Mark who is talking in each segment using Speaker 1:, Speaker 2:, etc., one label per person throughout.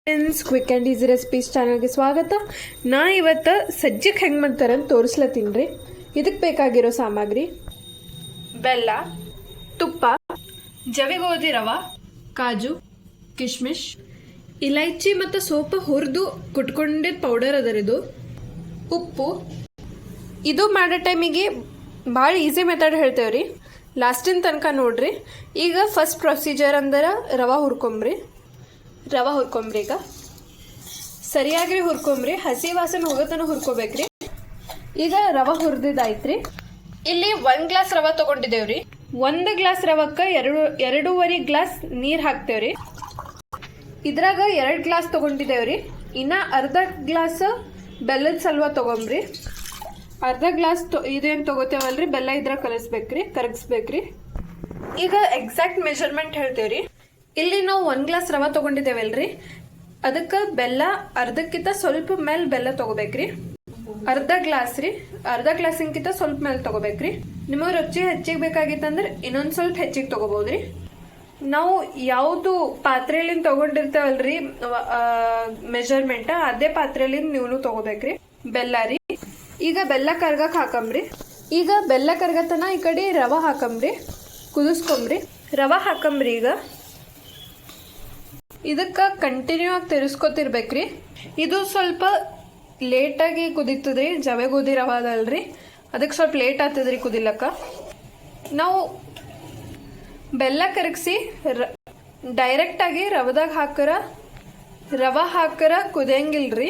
Speaker 1: Friends, quick and easy recipes ಚಾನಲ್ಗೆ ಸ್ವಾಗತ. ನಾ ಇವತ್ತು ಸಜ್ಜಿಗೆ ಹೆಂಗೆ ಮಾಡ್ತಾರೆ ಅಂತ ತೋರಿಸ್ಲತ್ತೀನಿ ರೀ. ಇದಕ್ಕೆ ಬೇಕಾಗಿರೋ ಸಾಮಗ್ರಿ: ಬೆಲ್ಲ, ತುಪ್ಪ, ಜವೆಗೋಧಿ ರವೆ, ಕಾಜು, ಕಿಶ್ಮಿಶ್, ಇಲೈಚಿ ಮತ್ತು ಸೋಪು ಹುರಿದು ಕುಟ್ಕೊಂಡಿದ್ದ ಪೌಡರ್ ಅದರಿದು, ಉಪ್ಪು. ಇದು ಮಾಡೋ ಟೈಮಿಗೆ ಭಾಳ ಈಸಿ ಮೆಥಡ್ ಹೇಳ್ತೇವೆ ರೀ, ಲಾಸ್ಟಿನ ತನಕ ನೋಡ್ರಿ. ಈಗ ಫಸ್ಟ್ ಪ್ರೊಸೀಜರ್ ಅಂದ್ರೆ ರವೆ ಹುರ್ಕೊಂಬ್ರಿ. ಈಗ ಸರಿಯಾಗಿ ಹುರ್ಕೊಂಬ್ರಿ, ಹಸಿ ವಾಸನೆ ಹೋಗೋತನ ಹುರ್ಕೋಬೇಕ್ರಿ. ಈಗ ರವೆ ಹುರಿದಿದ್ದಾಯ್ತು ರೀ. ಇಲ್ಲಿ 1 ಗ್ಲಾಸ್ ರವೆ ತೊಗೊಂಡಿದ್ದೇವ್ರಿ. 1 ಗ್ಲಾಸ್ ರವಕ್ಕೆ 2.5 ಗ್ಲಾಸ್ ನೀರು ಹಾಕ್ತೇವ್ರಿ. ಇದ್ರಾಗ 2 ಗ್ಲಾಸ್ ತೊಗೊಂಡಿದ್ದೇವ್ರಿ. ಇನ್ನು ಅರ್ಧ ಗ್ಲಾಸ್ ಬೆಲ್ಲದ ಸಲ್ವ ತೊಗೊಂಬ್ರಿ. ಅರ್ಧ ಗ್ಲಾಸ್ ಇದೇನು ತೊಗೋತೇವಲ್ರಿ, ಬೆಲ್ಲ ಇದ್ರಾಗ ಕರಗಿಸ್ಬೇಕ್ರಿ. ಈಗ ಎಕ್ಸಾಕ್ಟ್ ಮೆಜರ್ಮೆಂಟ್ ಹೇಳ್ತೇವ್ರಿ. ಇಲ್ಲಿ ನಾವು 1 ಗ್ಲಾಸ್ ರವೆ ತೊಗೊಂಡಿದ್ದೇವಲ್ರಿ, ಅದಕ್ಕೆ ಬೆಲ್ಲ ಅರ್ಧಕ್ಕಿಂತ ಸ್ವಲ್ಪ ಮೇಲೆ ಬೆಲ್ಲ ತೊಗೋಬೇಕ್ರಿ. ಅರ್ಧ ಗ್ಲಾಸಿನ್ಕಿಂತ ಸ್ವಲ್ಪ ಮೇಲೆ ತೊಗೋಬೇಕ್ರಿ. ನಿಮಗೆ ರುಚಿ ಹೆಚ್ಚಿಗೆ ಬೇಕಾಗಿತ್ತಂದ್ರೆ ಇನ್ನೊಂದು ಸ್ವಲ್ಪ ಹೆಚ್ಚಿಗೆ ತೊಗೋಬೋದ್ರಿ. ನಾವು ಯಾವುದು ಪಾತ್ರೆಯಲ್ಲಿಂದ ತೊಗೊಂಡಿರ್ತೇವಲ್ರಿ ಮೆಜರ್ಮೆಂಟ್, ಅದೇ ಪಾತ್ರೆಯಲ್ಲಿಂದ ನೀವು ತೊಗೋಬೇಕ್ರಿ. ಬೆಲ್ಲ ರೀ. ಈಗ ಬೆಲ್ಲ ಕರ್ಗಕ್ಕೆ ಹಾಕಂಬ್ರಿ. ಈಗ ಬೆಲ್ಲ ಕರ್ಗತನ ಈ ಕಡೆ ರವೆ ಹಾಕಂಬ್ರಿ, ಕುದಿಸ್ಕೊಂಬ್ರಿ. ರವೆ ಹಾಕಂಬ್ರಿ. ಈಗ ಇದಕ್ಕೆ ಕಂಟಿನ್ಯೂ ಆಗಿ ತಿರ್ಸ್ಕೊತಿರ್ಬೇಕ್ರಿ. ಇದು ಸ್ವಲ್ಪ ಲೇಟಾಗಿ ಕುದೀತದ್ರಿ, ಜವೆಗೋಧಿ ರವೆ ಅದಲ್ರಿ, ಅದಕ್ಕೆ ಸ್ವಲ್ಪ ಲೇಟ್ ಆಗ್ತದ್ರಿ ಕುದಿಲಕ್ಕ. ನಾವು ಬೆಲ್ಲ ಕರಗಿಸಿ ಡೈರೆಕ್ಟಾಗಿ ರವೆದಾಗ ರವೆ ಹಾಕರ ಕುದಿಯಂಗಿಲ್ರಿ.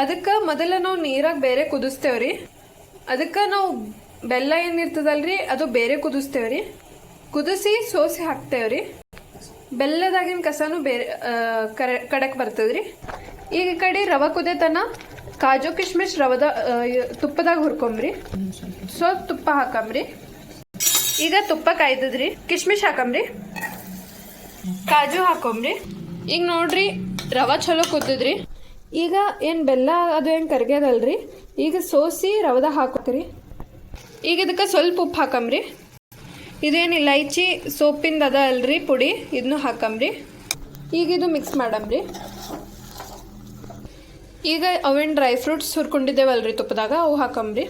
Speaker 1: ಅದಕ್ಕೆ ಮೊದಲ ನಾವು ನೀರಾಗ ಬೇರೆ ಕುದಿಸ್ತೇವ್ರಿ. ಅದಕ್ಕೆ ನಾವು ಬೆಲ್ಲ ಏನಿರ್ತದಲ್ರಿ ಅದು ಬೇರೆ ಕುದಿಸ್ತೇವ್ರಿ. ಕುದಿಸಿ ಸೋಸಿ ಹಾಕ್ತೇವ್ರಿ. ಬೆಲ್ಲದಾಗಿನ ಕಸನೂ ಬೇರೆ ಕಡಕ್ ಬರ್ತದ್ರಿ. ಈಗ ಈ ಕಡೆ ರವೆ ಕುದೇತನ ಕಾಜು ಕಿಶ್ಮಿಶ್ ತುಪ್ಪದಾಗ ಹುರ್ಕೊಂಬ್ರಿ. ಸ್ವಲ್ಪ ತುಪ್ಪ ಹಾಕಂಬ್ರಿ. ಈಗ ತುಪ್ಪ ಕಾಯ್ದದ್ರಿ, ಕಿಶ್ಮಿಶ್ ಹಾಕಂಬ್ರಿ, ಕಾಜು ಹಾಕೊಂಬ್ರಿ. ಈಗ ನೋಡ್ರಿ ರವೆ ಚಲೋ ಕುದ್ದದ್ರಿ. ಈಗ ಏನು ಬೆಲ್ಲ ಅದು ಏನು ಕರ್ಗ್ಯದಲ್ರಿ, ಈಗ ಸೋಸಿ ರವೆದಾಗ ಹಾಕೋರಿ. ಈಗ ಇದಕ್ಕೆ ಸ್ವಲ್ಪ ಉಪ್ಪು ಹಾಕಂಬ್ರಿ. ಇದೇನು ಇಲೈಚಿ ಸೋಪಿಂದ ಅದ ಅಲ್ರಿ ಪುಡಿ, ಇದನ್ನು ಹಾಕಂಬ್ರಿ. ಈಗ ಇದು ಮಿಕ್ಸ್ ಮಾಡಂಬ್ರಿ. ಈಗ ಅವೇನು ಡ್ರೈ ಫ್ರೂಟ್ಸ್ ಹುರ್ಕೊಂಡಿದ್ದೇವಲ್ರಿ ತುಪ್ಪದಾಗ, ಅವು ಹಾಕಂಬ್ರಿ.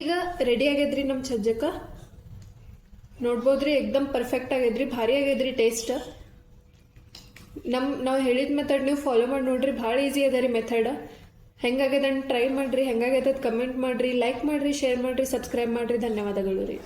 Speaker 1: ಈಗ ರೆಡಿ ಆಗ್ಯದ್ರಿ ನಮ್ಮ ಸಜ್ಜಕ. ನೋಡ್ಬೋದ್ರಿ, ಎಕ್ದಮ್ ಪರ್ಫೆಕ್ಟ್ ಆಗ್ಯದ್ರಿ, ಭಾರಿ ಆಗ್ಯದ್ರಿ ಟೇಸ್ಟ್. ನಾವು ಹೇಳಿದ ಮೆಥಡ್ ನೀವು ಫಾಲೋ ಮಾಡಿ ನೋಡ್ರಿ, ಭಾಳ ಈಸಿ ಅದ ರೀ ಮೆಥಡ್. ಹೆಂಗಾಗ್ಯದ ಟ್ರೈ ಮಾಡಿರಿ, ಹೆಂಗಾಗ್ಯದ ಕಮೆಂಟ್ ಮಾಡಿರಿ, ಲೈಕ್ ಮಾಡಿರಿ, ಶೇರ್ ಮಾಡಿರಿ, ಸಬ್ಸ್ಕ್ರೈಬ್ ಮಾಡಿರಿ. ಧನ್ಯವಾದಗಳು ರೀ.